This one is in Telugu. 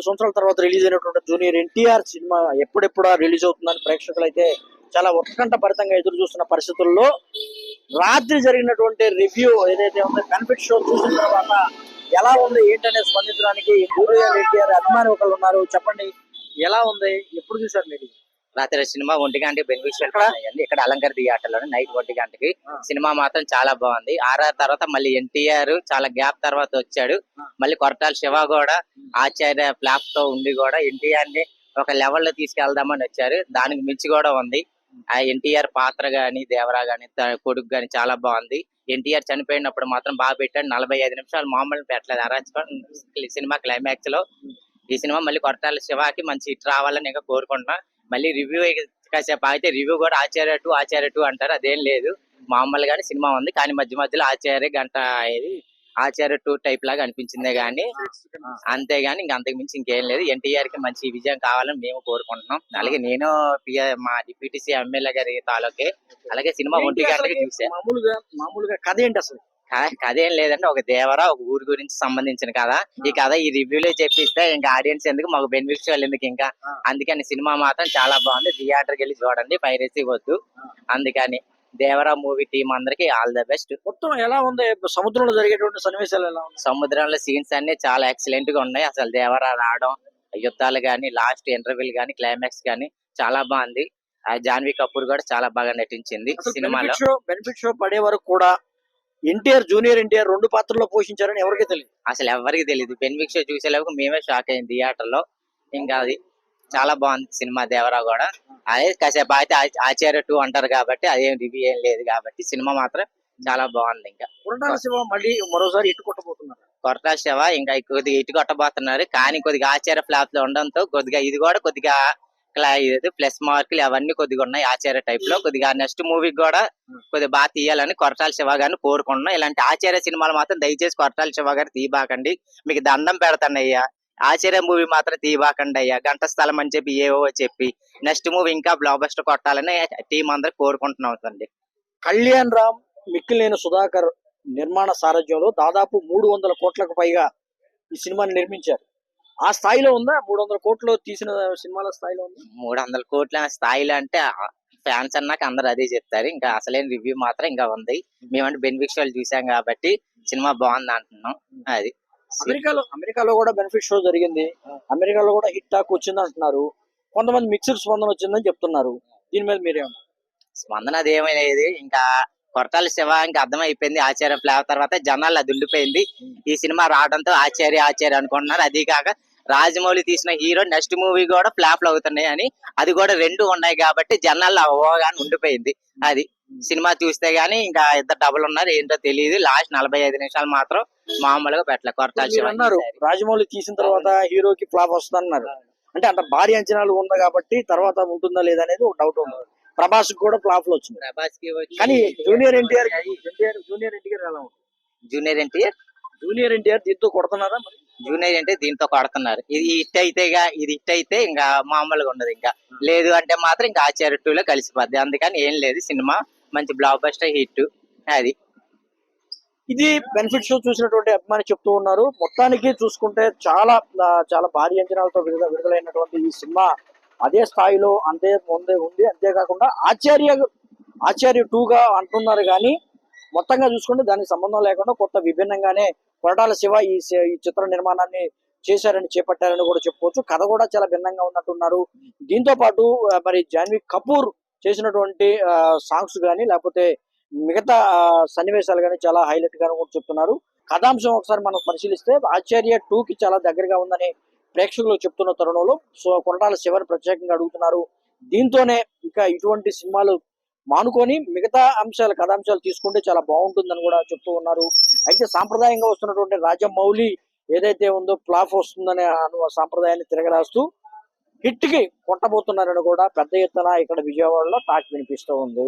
సంవత్సరాల తర్వాత రిలీజ్ అయినటువంటి జూనియర్ ఎన్టీఆర్ సినిమా ఎప్పుడెప్పుడా రిలీజ్ అవుతుందని ప్రేక్షకులు అయితే చాలా ఉత్కంఠ భరితంగా ఎదురు చూస్తున్న పరిస్థితుల్లో రాత్రి జరిగినటువంటి రివ్యూ ఏదైతే ఉందో బెనిఫిట్ షో చూసిన తర్వాత ఎలా ఉంది ఏంటనే స్పందించడానికి జూనియర్ ఎన్టీఆర్ అభిమాని ఒకళ్ళు ఉన్నారు. చెప్పండి, ఎలా ఉంది, ఎప్పుడు చూసారు మీరు? రాత్రి సినిమా 1 గంటకి బెనిఫిషియల్ అయ్యింది ఇక్కడ అలంకర్ థియేటర్ లోనే నైట్ 1 గంటకి. సినిమా మాత్రం చాలా బాగుంది. ఆర్ఆర్ తర్వాత మళ్ళీ ఎన్టీఆర్ చాలా గ్యాప్ తర్వాత వచ్చాడు. మళ్ళీ కొరటాల శివ కూడా ఆచార్య ఫ్లాప్ తో ఉండి కూడా ఎన్టీఆర్ ని ఒక లెవెల్ లో తీసుకెళ్దామని వచ్చారు. దానికి మించి కూడా ఉంది. ఆ ఎన్టీఆర్ పాత్ర గాని, దేవరా గాని, కొడుకు గాని చాలా బాగుంది. ఎన్టీఆర్ చనిపోయినప్పుడు మాత్రం బాగా పెట్టాడు. 45 నిమిషాలు మామూలు పెట్టలేదు అరాచకం సినిమా క్లైమాక్స్ లో. ఈ సినిమా మళ్ళీ కొరటాల శివకి మంచి హిట్ రావాలని ఇంకా కోరుకుంటున్నా. మళ్ళీ రివ్యూ కాసేపు అయితే రివ్యూ కూడా ఆచార్య టూ అంటారు, అదేం లేదు. మామూలుగానే సినిమా ఉంది, కానీ మధ్య మధ్యలో ఆచార్య గంట ఇది ఆచార్య టూ టైప్ లాగా అనిపించిందే గానీ, అంతేగాని ఇంక అంతకు మించి ఇంకేం లేదు. ఎన్టీఆర్ కి మంచి విజయం కావాలని మేము కోరుకుంటున్నాం. అలాగే నేను మా డిప్యూటీసీ ఎమ్మెల్యే గారి తాలూకే. అలాగే సినిమా 1 గంటకి చూసా. మామూలుగా కథ ఏంటి అసలు? కథ ఏం లేదంటే ఒక దేవరా ఒక ఊరి గురించి సంబంధించిన కథ. ఈ కథ ఈ రివ్యూలో చెప్పిస్తే ఇంకా ఆడియన్స్ ఎందుకు, మాకు బెనిఫిషియల్ ఎందుకు ఇంకా. అందుకని సినిమా మాత్రం చాలా బాగుంది. థియేటర్కి వెళ్ళి చూడండి, పైరసీ వద్దు. అందుకని దేవరా మూవీ టీం అందరికి ఆల్ ద బెస్ట్. మొత్తం ఎలా ఉంది? సముద్రంలో జరిగేటువంటి సన్నివేశాలు ఎలా ఉంది? సముద్రంలో సీన్స్ అన్ని చాలా ఎక్సలెంట్ గా ఉన్నాయి. అసలు దేవరా రావడం, యుద్ధాలు గాని, లాస్ట్ ఇంటర్వ్యూలు గాని, క్లైమాక్స్ గాని చాలా బాగుంది. జాన్వీ కపూర్ కూడా చాలా బాగా నటించింది సినిమాలో. బెనిఫిట్ షో పడే వరకు కూడా జూనియర్ ఎన్టీఆర్ 2 పాత్రల్లో పోషించారని ఎవరికీ తెలియదు. అసలు ఎవరికి తెలియదు. బెనిఫిట్ షో చూసేలోపు మేమే షాక్ అయింది థియేటర్ లో. ఇంకా అది చాలా బాగుంది సినిమా దేవరా కూడా. అదే కాసేపు అయితే ఆచార్య 2 అంటారు కాబట్టి అదేం రివ్యూ ఏం లేదు కాబట్టి సినిమా మాత్రం చాలా బాగుంది. ఇంకా కొరటాల శివ మళ్ళీ మరోసారి ఇటు కొట్టబోతున్నారు. కొరటాల శివ ఇంకా కొద్దిగా ఇటు కొట్టబోతున్నారు, కానీ కొద్దిగా ఆచార్య ఫ్లాప్ లో ఉండడంతో కొద్దిగా ఇది కూడా కొద్దిగా ప్లస్ మార్కులు అవన్నీ కొద్దిగా ఉన్నాయి ఆచార్య టైప్ లో. కొద్దిగా నెక్స్ట్ మూవీకి కూడా కొద్దిగా బాగా తీయాలని కొరటాల శివ గారిని కోరుకుంటున్నాం. ఇలాంటి ఆచార్య సినిమాలు మాత్రం దయచేసి కొరటాల శివ గారు తీయబాకండి, మీకు దండం పెడతానయ్యా. ఆచార్య మూవీ మాత్రం తీయబాకండి అయ్యా. గంట స్థలం అని చెప్పి ఏవో చెప్పి నెక్స్ట్ మూవీ ఇంకా బ్లాక్ బస్టర్ కొట్టాలని టీం అందరూ కోరుకుంటున్నాం అండి. కళ్యాణ్ రామ్, మిక్కిలేని సుధాకర్ నిర్మాణ సారథ్యంలో దాదాపు 300 కోట్లకు పైగా ఈ సినిమాని నిర్మించారు. ఆ స్థాయిలో ఉందా? 300 కోట్లు తీసిన సినిమాల స్థాయిలో ఉందా? 300 కోట్ల స్థాయిలో అంటే ఫ్యాన్స్ అన్నాక అందరు అదే చెప్తారు. ఇంకా అసలేని రివ్యూ మాత్రం ఇంకా ఉంది. మేమంటే బెనిఫిట్ షోలు చూసాం కాబట్టి సినిమా బాగుంది అంటున్నాం. అది అమెరికాలో కూడా బెనిఫిట్ షో జరిగింది. అమెరికాలో కూడా హిట్ టాక్ వచ్చింది అంటున్నారు. కొంతమంది మిక్స్డ్ స్పందన వచ్చిందని చెప్తున్నారు. దీని మీద మీరేమన్నా? స్పందన అదేమీ లేదు. ఇంకా కొరటాల శివ ఇంకా అర్థమైపోయింది. ఆచార్య ఫ్లాప్ తర్వాత జనాలు అది ఉండిపోయింది. ఈ సినిమా రావడంతో ఆచార్య అనుకుంటున్నారు. అది కాక రాజమౌళి తీసిన హీరో నెక్స్ట్ మూవీ కూడా ఫ్లాప్లు అవుతున్నాయి అని, అది కూడా 2 ఉన్నాయి కాబట్టి జనాల్లో ఓగాని ఉండిపోయింది. అది సినిమా చూస్తే గానీ ఇంకా ఇద్దరు డబుల్ ఉన్నారు ఏంటో తెలియదు. లాస్ట్ 45 నిమిషాలు మాత్రం మామూలుగా పెట్టలే. కొరటాల శివ అన్నారు రాజమౌళి తీసిన తర్వాత హీరోకి ఫ్లాప్ వస్తుంది అన్నారు. అంటే అంత భారీ అంచనాలు ఉంది కాబట్టి తర్వాత ఉంటుందా లేదా అనేది ఒక డౌట్ ఉంది. ప్రభాస్ కూడా ఫ్లాప్ లో వచ్చింది. ప్రభాస్ కి కానీ జూనియర్ ఎన్టీఆర్ జూనియర్ ఎన్టీఆర్ దీంతో కొడుతున్నారా? జూనియర్ అంటే దీంతో కొడుతున్నారు. ఇది హిట్ అయితే ఇంకా మామూలుగా ఉండదు. ఇంకా లేదు అంటే మాత్రం ఇంకా ఆచార్య 2లో కలిసిపోద్ది. అందుకని ఏం లేదు, సినిమా మంచి బ్లాక్ బస్టర్ హిట్. అది ఇది బెనిఫిట్ షో చూసినటువంటి అభిమాని చెప్తూ ఉన్నారు. మొత్తానికి చూసుకుంటే చాలా చాలా భారీ అంచనాలతో విడుదలైనటువంటి ఈ సినిమా అదే స్థాయిలో అంతే ముందే ఉంది. అంతేకాకుండా ఆచార్య 2గా అంటున్నారు కానీ మొత్తంగా చూసుకుంటే దానికి సంబంధం లేకుండా కొత్త విభిన్నంగానే కొరటాల శివ ఈ చిత్ర నిర్మాణాన్ని చేపట్టారని కూడా చెప్పుకోవచ్చు. కథ కూడా చాలా భిన్నంగా ఉన్నట్టున్నారు. దీంతో పాటు మరి జాన్వీ కపూర్ చేసినటువంటి సాంగ్స్ కానీ లేకపోతే మిగతా సన్నివేశాలు కానీ చాలా హైలైట్ గాను కూడా చెప్తున్నారు. కథాంశం ఒకసారి మనం పరిశీలిస్తే ఆచార్య 2కి చాలా దగ్గరగా ఉందని ప్రేక్షకులు చెప్తున్న తరుణంలో కొరటాల శివని ప్రత్యేకంగా అడుగుతున్నారు. దీంతోనే ఇంకా ఇటువంటి సినిమాలు మానుకొని మిగతా కథాంశాలు తీసుకుంటే చాలా బాగుంటుందని కూడా చెప్తూ ఉన్నారు. అయితే సాంప్రదాయంగా వస్తున్నటువంటి రాజమౌళి ఏదైతే ఉందో ఫ్లాప్ వస్తుందనే సాంప్రదాయాన్ని తిరగరాస్తూ హిట్ కి కొట్టబోతున్నారని కూడా పెద్ద ఎత్తున ఇక్కడ విజయవాడలో టాక్ వినిపిస్తూ ఉంది.